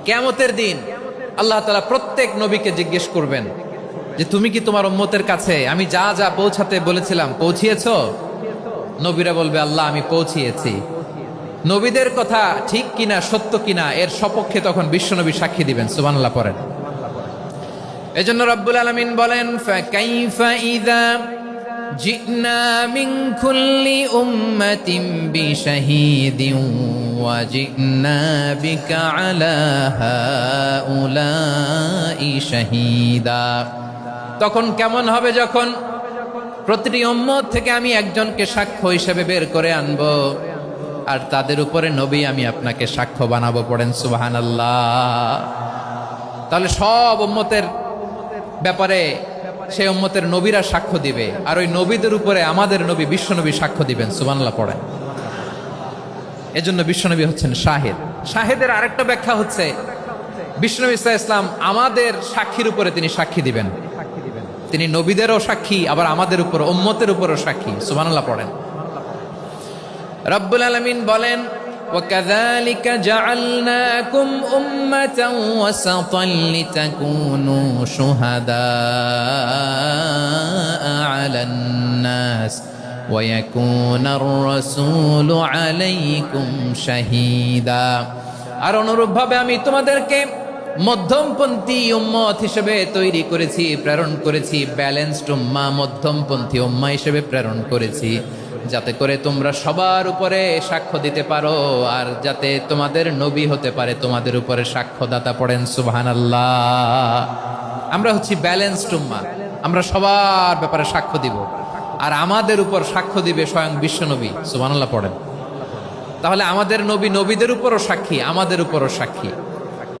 কিয়ামতের দিন আল্লাহ তাআলা প্রত্যেক নবীকে জিজ্ঞেস করবেন যে তুমি কি তোমার উম্মতের কাছে আমি যা যা পৌঁছাতে বলেছিলাম পৌঁছিয়েছো? নবীরা বলবে আল্লাহ আমি পৌঁছিয়েছি। নবীদের কথা ঠিক কিনা সত্য কিনা এর সপক্ষে তখন বিশ্বনবী সাক্ষী দিবেন। সুবহানাল্লাহ পড়েন। এজন্য রব্বুল আলামিন বলেন ফাকাইফা ইযা জিনা মিন কুল্লি উম্মাতিন বিশাহীদিন ওয়া জিনা বিকা আলা হাউলাই শাহীদা। তখন কেমন হবে যখন প্রতিটি উম্মত থেকে আমি একজনকে সাক্ষ্য হিসেবে বের করে আনবো, আর তাদের উপরে নবী আমি আপনাকে সাক্ষ্য বানাবো। পড়েন সুবহানাল্লাহ। তাহলে সব উম্মতের ব্যাপারে সেই উম্মতের নবীরা সাক্ষ্য দিবে, আর ওই নবীদের উপরে আমাদের নবী বিশ্বনবী সাক্ষ্য দিবেন। সুবহানাল্লাহ পড়েন। এজন্য বিশ্বনবী হচ্ছেন শাহিদ। শাহিদের আরেকটা ব্যাখ্যা হচ্ছে বিশ্বনবী সাল্লাল্লাহু আলাইহি ওয়াসাল্লাম আমাদের সাক্ষীর উপরে তিনি সাক্ষী দিবেন। তিনি নবীদেরও সাক্ষী, আবার আমাদের উপর উম্মতের উপরও সাক্ষী। সুবহানাল্লাহ পড়েন। রব্বুল আলামিন বলেন وَكَذَلِكَ جَعَلْنَاكُمْ أُمَّةً وَسَطًا لِتَكُونُوا شُهَدَاءَ عَلَى النَّاسِ وَيَكُونَ الرَّسُولُ عَلَيْكُمْ شَهِيدًا। আর অনুরূপভাবে আমি তোমাদেরকে মধ্যমপন্থী উম্মত হিসেবে তৈরি করেছি, প্রেরণ করেছি। ব্যালেন্সড উম্মাহ, মধ্যমপন্থী উম্মাহ হিসেবে প্রেরণ করেছি, যাতে করে তোমরা সবার উপরে সাক্ষ্য দিতে পারো, আর যাতে তোমাদের নবী হতে পারে তোমাদের উপরে সাক্ষ্যদাতা। পড়েন সুবহানাল্লাহ। আমরা হচ্ছি ব্যালেন্সড উম্মাহ, আমরা সবার ব্যাপারে সাক্ষ্য দিব, আর আমাদের উপর সাক্ষ্য দিবে স্বয়ং বিশ্বনবী। সুবহানাল্লাহ পড়েন। তাহলে আমাদের নবী নবীদের উপরও সাক্ষী, আমাদের উপরও সাক্ষী।